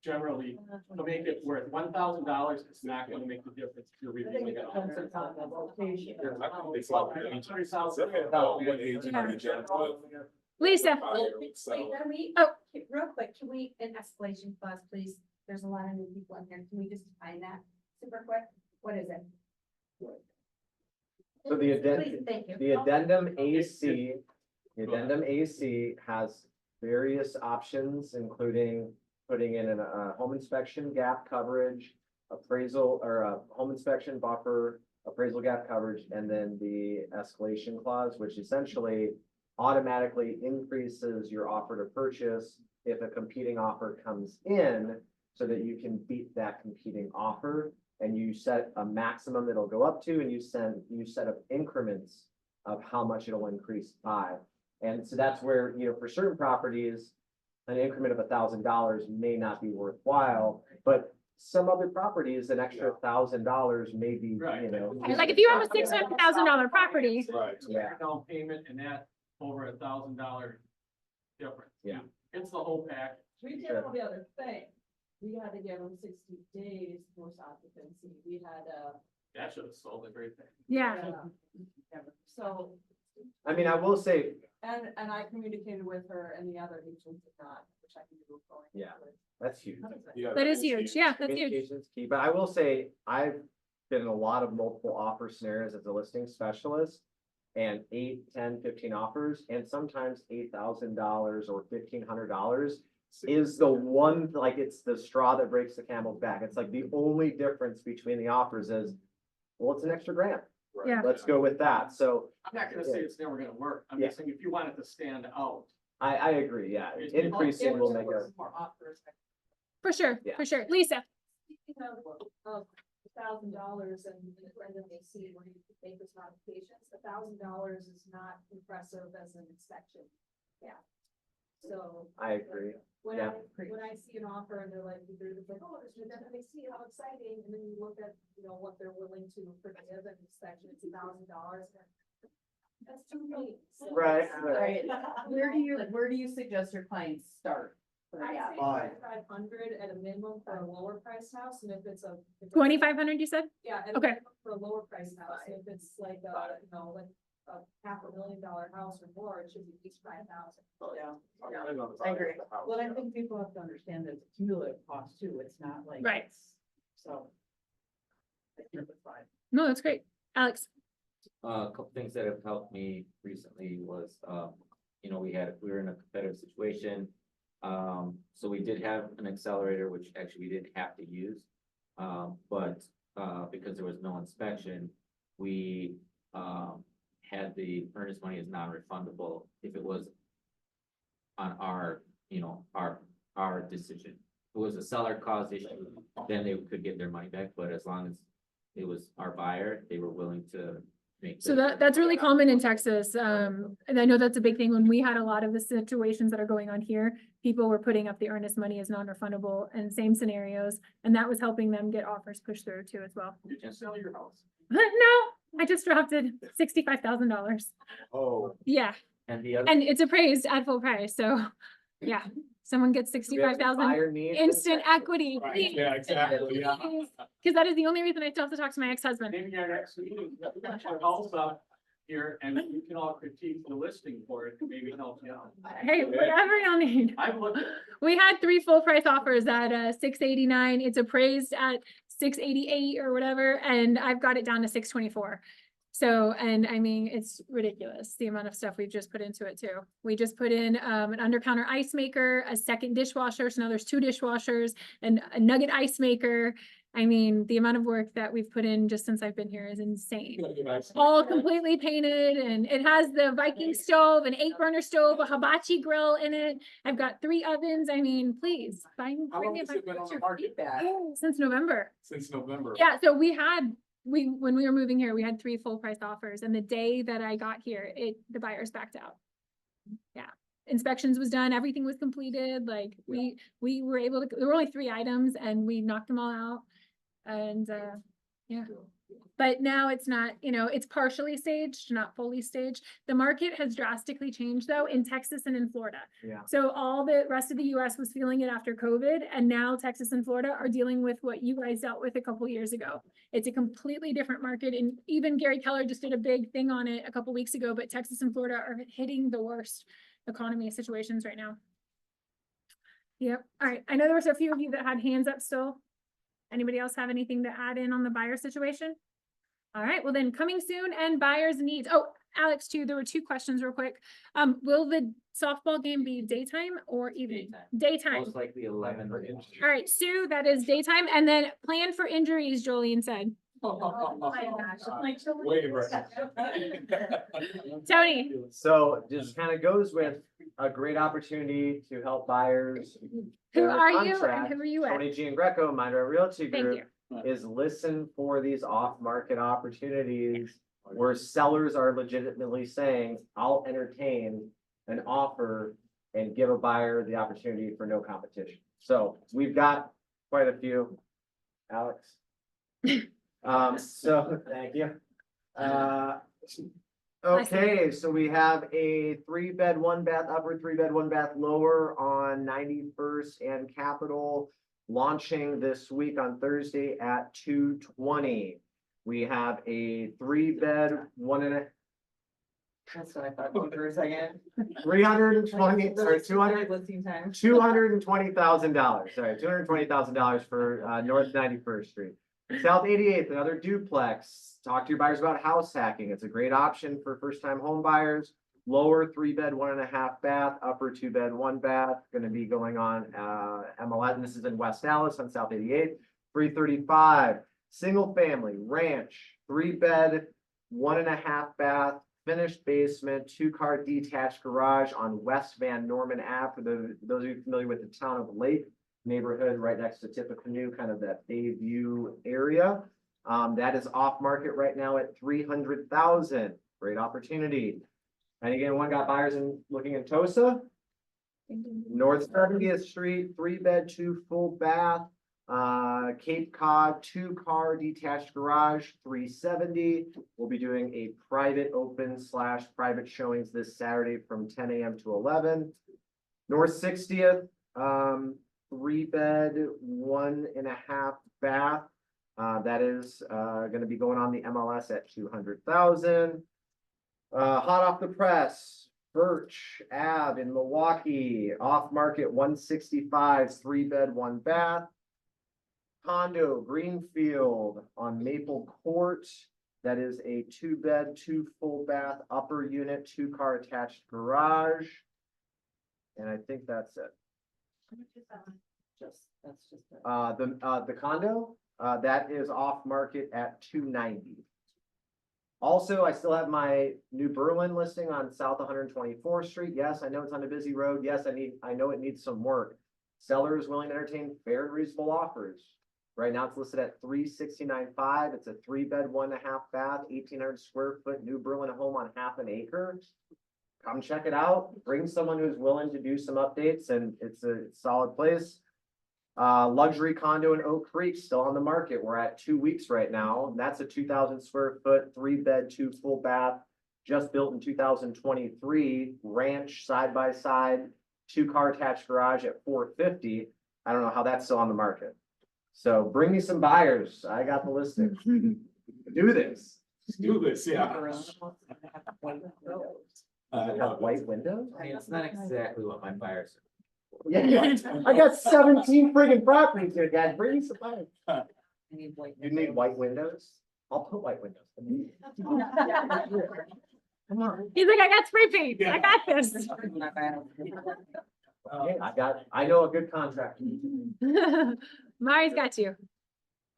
Speaker 4: Generally, to make it worth $1,000, it's not gonna make the difference if you're reviewing it all.
Speaker 1: Lisa.
Speaker 6: Wait, can we,
Speaker 1: Oh.
Speaker 6: real quick, can we, an escalation clause, please? There's a lot of new people in here. Can we just define that super quick? What is it?
Speaker 2: So the
Speaker 6: Please, thank you.
Speaker 2: The addendum AC has various options, including putting in a home inspection gap coverage, appraisal, or a home inspection buffer, appraisal gap coverage, and then the escalation clause, which essentially automatically increases your offer to purchase if a competing offer comes in, so that you can beat that competing offer. And you set a maximum it'll go up to, and you set up increments of how much it'll increase by. And so that's where, you know, for certain properties, an increment of $1,000 may not be worthwhile, but some other properties, an extra $1,000 may be, you know.
Speaker 1: like if you have a $600,000 property,
Speaker 3: Right.
Speaker 2: Yeah.
Speaker 4: Down payment and that over $1,000 difference.
Speaker 2: Yeah.
Speaker 4: It's the whole pack.
Speaker 9: We did all the other thing. We had to give them 60 days post occupancy. We had,
Speaker 4: That should have sold it right there.
Speaker 1: yeah.
Speaker 9: So,
Speaker 2: I mean, I will say,
Speaker 9: and I communicated with her and the other agents did not, which I can do going.
Speaker 2: Yeah. that's huge.
Speaker 1: That is huge. Yeah, that's huge.
Speaker 2: Communication's key, but I will say, I've been in a lot of multiple offer scenarios as a listing specialist. And 8, 10, 15 offers, and sometimes $8,000 or $1,500 is the one, like, it's the straw that breaks the camel's back. It's like the only difference between the offers is, well, it's an extra grand.
Speaker 1: Yeah.
Speaker 2: Let's go with that. So,
Speaker 4: I'm not gonna say it's never gonna work. I'm
Speaker 2: Yeah.
Speaker 4: just saying if you want it to stand out,
Speaker 2: I agree, yeah, increasing will make a,
Speaker 7: More offers.
Speaker 1: For sure,
Speaker 2: Yeah.
Speaker 1: for sure. Lisa,
Speaker 5: $1,000 and then they see where you can make those modifications, $1,000 is not impressive as an inspection. Yeah. So.
Speaker 2: I agree.
Speaker 5: When
Speaker 2: Yeah.
Speaker 5: when I see an offer and they're like, oh, there's an FMAC, how exciting, and then you look at, what they're willing to forgive an inspection, it's $1,000. That's too late. So-
Speaker 2: Right.
Speaker 7: Right. Where do you suggest your clients start? for
Speaker 5: I
Speaker 7: that?
Speaker 5: say
Speaker 3: Fine.
Speaker 5: 500 at a minimum for a lower price house, and if it's a.
Speaker 1: 2,500 you said?
Speaker 5: Yeah, at a
Speaker 1: Okay.
Speaker 5: minimum for a lower price house, if it's like a, like a $500,000 house or more, it should be at least 5,000.
Speaker 7: Yeah. I agree. Well, I think people have to understand that it's a cumulative cost too. It's not like.
Speaker 1: Right.
Speaker 7: it's- So. I think it's fine.
Speaker 1: No, that's great. Alex,
Speaker 11: A couple things that have helped me recently was, we were in a competitive situation. So we did have an accelerator, which actually we didn't have to use. But because there was no inspection, we, had the earnest money as non-refundable if it was on our, our decision. If it was a seller caused issue, then they could get their money back, but as long as it was our buyer, they were willing to make.
Speaker 1: so that's really common in Texas. And I know that's a big thing. When we had a lot of the situations that are going on here, people were putting up the earnest money as non-refundable and same scenarios. And that was helping them get offers pushed through too as well.
Speaker 4: You can sell your house.
Speaker 1: No, I just drafted $65,000.
Speaker 3: Oh.
Speaker 1: Yeah,
Speaker 11: And the other,
Speaker 1: and it's appraised at full price. So yeah, someone gets
Speaker 2: We have
Speaker 1: 65,000
Speaker 2: buyer needs.
Speaker 1: instant equity.
Speaker 4: Right, yeah, exactly, yeah.
Speaker 1: Because that is the only reason I still have to talk to my ex-husband.
Speaker 4: Maybe our next meeting, we can put house up here and you can all critique the listing for it, maybe help you out.
Speaker 1: Hey, whatever y'all need.
Speaker 4: I've looked,
Speaker 1: We had 3 full price offers at $689. It's appraised at $688 or whatever, and I've got it down to $624. So, and I mean, it's ridiculous, the amount of stuff we've just put into it too. We just put in an under counter ice maker, a second dishwasher, so now there's 2 dishwashers, and a nugget ice maker. I mean, the amount of work that we've put in just since I've been here is insane. All completely painted, and it has the Viking stove, an 8-burner stove, a hibachi grill in it. I've got 3 ovens. I mean, please, bring me a
Speaker 7: Feedback.
Speaker 1: since November.
Speaker 4: since November.
Speaker 1: Yeah, so when we were moving here, we had 3 full price offers, and the day that I got here, the buyers backed out. Yeah, inspections was done, everything was completed, like, we were able to, there were only 3 items, and we knocked them all out. And, yeah. But now it's not, it's partially staged, not fully staged. The market has drastically changed though in Texas and in Florida.
Speaker 2: Yeah.
Speaker 1: So all the rest of the US was feeling it after COVID, and now Texas and Florida are dealing with what you guys dealt with a couple years ago. It's a completely different market, and even Gary Keller just did a big thing on it a couple weeks ago, but Texas and Florida are hitting the worst economy situations right now. Yep. All right. I know there was a few of you that had hands up still. Anybody else have anything to add in on the buyer situation? All right, well then, coming soon and buyers needs. Oh, Alex, too, there were 2 questions real quick. Will the softball game be daytime or evening? Daytime.
Speaker 11: most likely 11.
Speaker 1: All right, Sue, that is daytime. And then plan for injuries, Jolene said. Tony,
Speaker 2: So just kind of goes with a great opportunity to help buyers.
Speaker 1: who
Speaker 2: Their
Speaker 1: are you and
Speaker 2: contract,
Speaker 1: who are you with?
Speaker 2: Tony Giangreco, Mindra Realty
Speaker 1: Thank
Speaker 2: Group,
Speaker 1: you.
Speaker 2: is listen for these off-market opportunities where sellers are legitimately saying, I'll entertain an offer and give a buyer the opportunity for no competition. So we've got quite a few, Alex. So thank you. Okay, so we have a 3-bed, 1-bath, upper 3-bed, 1-bath, lower on 91st and Capitol, launching this week on Thursday at 2:20. We have a 3-bed, 1.5.
Speaker 7: That's what I thought for a second.
Speaker 2: 320, sorry, 200,
Speaker 7: Listing time.
Speaker 2: $220,000, sorry, $220,000 for North 91st Street. South 88th, another duplex. Talk to your buyers about house hacking. It's a great option for first-time home buyers. Lower 3-bed, 1.5 bath, upper 2-bed, 1 bath. Going to be going on MLS. And this is in West Dallas on South 88th. 335, single family ranch, 3-bed, 1.5 bath, finished basement, two-car detached garage on West Van Norman Ave. For those of you familiar with the town of Lake neighborhood, right next to Tippecanoe, kind of that Bayview area. That is off market right now at 300,000. Great opportunity. And again, one got buyers looking in Tosa. North 70th Street, 3-bed, 2 full bath. Cape Cod, 2-car detached garage, 370. We'll be doing a private open / private showings this Saturday from 10 a.m. to 11. North 60th, 3-bed, 1.5 bath. That is going to be going on the MLS at 200,000. Hot off the press, Birch Ave in Milwaukee, off market 165, 3-bed, 1 bath. Condo Greenfield on Maple Court. That is a 2-bed, 2 full bath, upper unit, 2-car attached garage. And I think that's it. The condo, that is off market at 290. Also, I still have my New Berlin listing on South 124th Street. Yes, I know it's on a busy road. Yes, I know it needs some work. Seller is willing to entertain fair and reasonable offers. Right now it's listed at 369.5. It's a 3-bed, 1.5 bath, 1,800 square foot New Berlin home on half an acre. Come check it out. Bring someone who's willing to do some updates, and it's a solid place. Luxury condo in Oak Creek still on the market. We're at 2 weeks right now. That's a 2,000 square foot, 3-bed, 2 full bath, just built in 2023. Ranch side by side, 2-car attached garage at 450. I don't know how that's still on the market. So bring me some buyers. I got the listing. Do this.
Speaker 11: Let's do this, yeah.
Speaker 2: Have white windows?
Speaker 11: I mean, it's not exactly what my buyers
Speaker 2: Yeah, I got 17 friggin' properties here, guys. Bring me some buyers. You need white windows? I'll put white windows. Come on.
Speaker 1: He's like, I got spray paint. I got this.
Speaker 2: I know a good contractor.
Speaker 1: Mari's got you.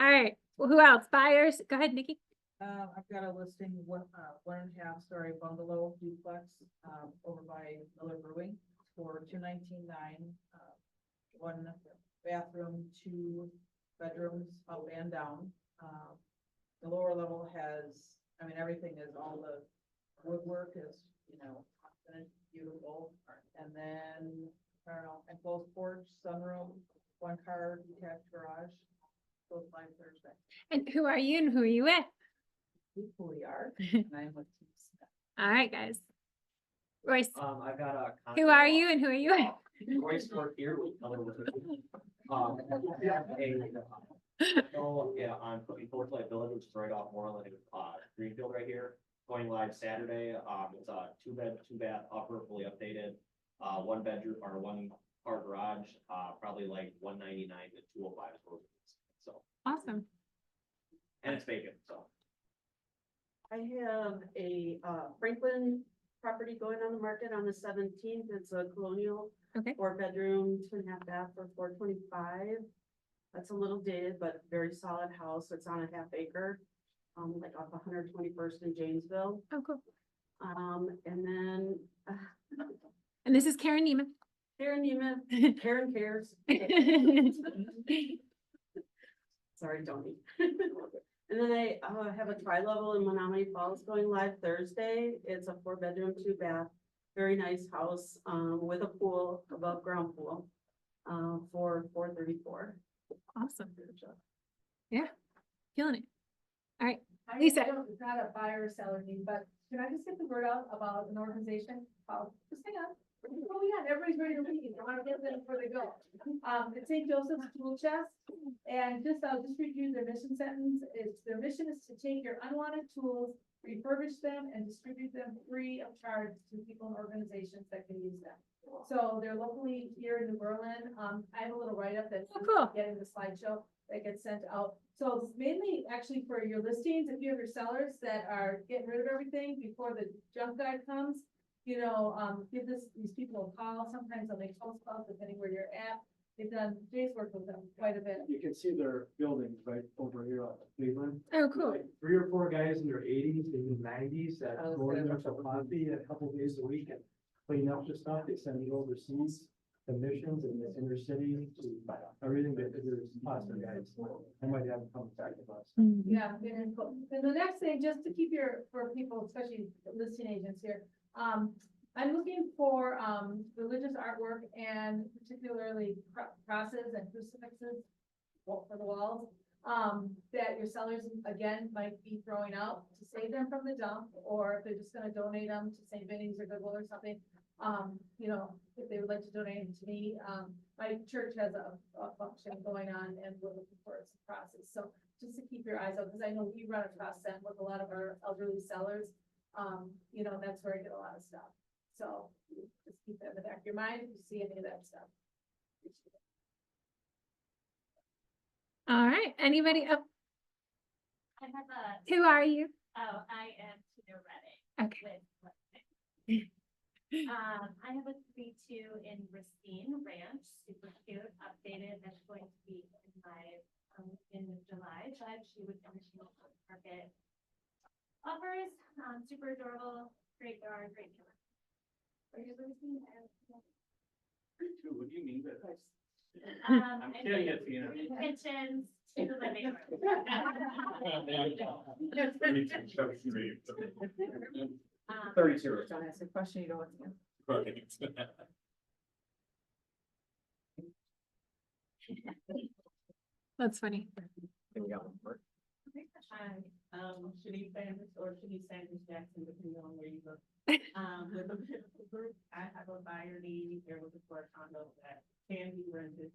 Speaker 1: All right. Well, who else? Buyers? Go ahead, Nikki.
Speaker 7: I've got a listing, 1.5 story bungalow duplex, over by Miller Brewing for $219,900. 1 bathroom, 2 bedrooms up and down. The lower level has, I mean, everything is, all the woodwork is, finished, beautiful. And then, I don't know, enclosed porch, sunroom, 1-car detached garage. Goes live Thursday.
Speaker 1: And who are you and who are you with?
Speaker 7: Who we are. And I'm with Team Smith.
Speaker 1: All right, guys. Royce,
Speaker 11: I got a.
Speaker 1: who are you and who are you with?
Speaker 11: Royce Clark here with Color with on Fort Village, which is right off Moreland, Greenfield right here, going live Saturday. It's a 2-bed, 2 bath, upper, fully updated, 1 bedroom or 1-car garage, probably like 199 to 205 is what it is. So,
Speaker 1: Awesome.
Speaker 11: and it's vacant, so.
Speaker 13: I have a Franklin property going on the market on the 17th. It's a colonial.
Speaker 1: Okay.
Speaker 13: 4-bedroom, 2.5 bath for $425. That's a little dated, but very solid house. It's on a half acre, like off 121st in Janesville.
Speaker 1: Oh, cool.
Speaker 13: And then
Speaker 1: And this is Karen Neiman.
Speaker 13: Karen Neiman, Karen cares. Sorry, Tony. And then I have a tri-level in Menominee Falls going live Thursday. It's a 4-bedroom, 2 bath, very nice house, with a pool, above ground pool, for $434.
Speaker 1: Awesome. Yeah, killing it. All right,
Speaker 5: I
Speaker 1: Lisa.
Speaker 5: don't- It's not a buyer or seller need, but can I just get the word out about an organization? Just hang on. Oh, yeah, everybody's ready to leave. I want to get them before they go. It's St. Joseph's Tool Chest. And I'll just review their mission sentence. Their mission is to take your unwanted tools, refurbish them, and distribute them free of charge to people and organizations that can use them. So they're locally here in New Berlin. I have a little write-up that's
Speaker 1: Oh, cool.
Speaker 5: getting the slideshow that gets sent out. So it's mainly actually for your listings, if you have your sellers that are getting rid of everything before the junk guy comes, give these people a call. Sometimes they'll make phone calls depending where you're at. they've done, Jay's worked with them quite a bit.
Speaker 8: You can see their buildings right over here on Cleveland.
Speaker 1: Oh, cool.
Speaker 8: Like 3 or 4 guys in their 80s, maybe 90s that
Speaker 7: Oh,
Speaker 8: go in
Speaker 7: so
Speaker 8: there for coffee a couple days a week and clean up the stuff. They send it overseas, the missions in the inner city, to everything that there's awesome guys. I might have them come back to us.
Speaker 5: Yeah, very cool. Then the next thing, just to keep for people, especially listing agents here, I'm looking for, religious artwork and particularly crosses and crucifixes for the walls, that your sellers, again, might be throwing out to save them from the dump, or if they're just gonna donate them to St. Vinny's or Goodwill or something. You know, if they would like to donate them to me, my church has a function going on and we're looking for some crosses. So just to keep your eyes out, because I know we run across them with a lot of our elderly sellers. You know, that's where I get a lot of stuff. So just keep that in the back of your mind if you see any of that stuff.
Speaker 1: All right, anybody up?
Speaker 10: I have a,
Speaker 1: Who are you?
Speaker 10: oh, I am Tina Reddick.
Speaker 1: Okay.
Speaker 10: I have a 3-2 in Racine Ranch, super cute, updated, that's going to be in my, in July, but she was original market. Offers, super adorable, great yard, great killer. Are you listening?
Speaker 4: What do you mean by that?
Speaker 10: I'm
Speaker 4: I'm kidding, it's, you know.
Speaker 10: Kitchens to the living room.
Speaker 2: 32.
Speaker 7: Don't ask a question you don't want to answer.
Speaker 1: That's funny.
Speaker 2: Can we have one more?
Speaker 13: Hi, Shanice Sanders or Shanice Sanders Jackson, depending on where you look. With the Pinnacle Group, I have a buyer need, they're looking for a condo that can be rented.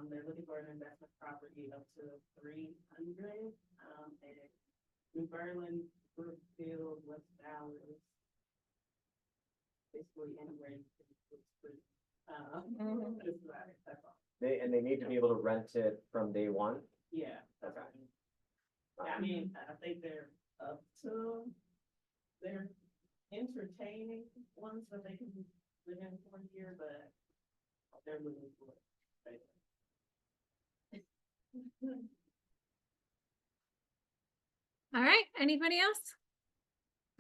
Speaker 13: They're looking for an investment property up to 300, and New Berlin, Brookfield, West Dallas. Basically anywhere. Just about it, that's all.
Speaker 2: They need to be able to rent it from day one.
Speaker 13: Yeah. That's
Speaker 2: Okay.
Speaker 13: right. I mean, I think they're up to, they're entertaining ones that they can live in for a year, but they're looking for it.
Speaker 1: All right, anybody else?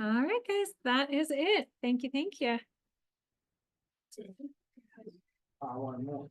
Speaker 1: All right, guys, that is it. Thank you, thank you.
Speaker 8: I want more.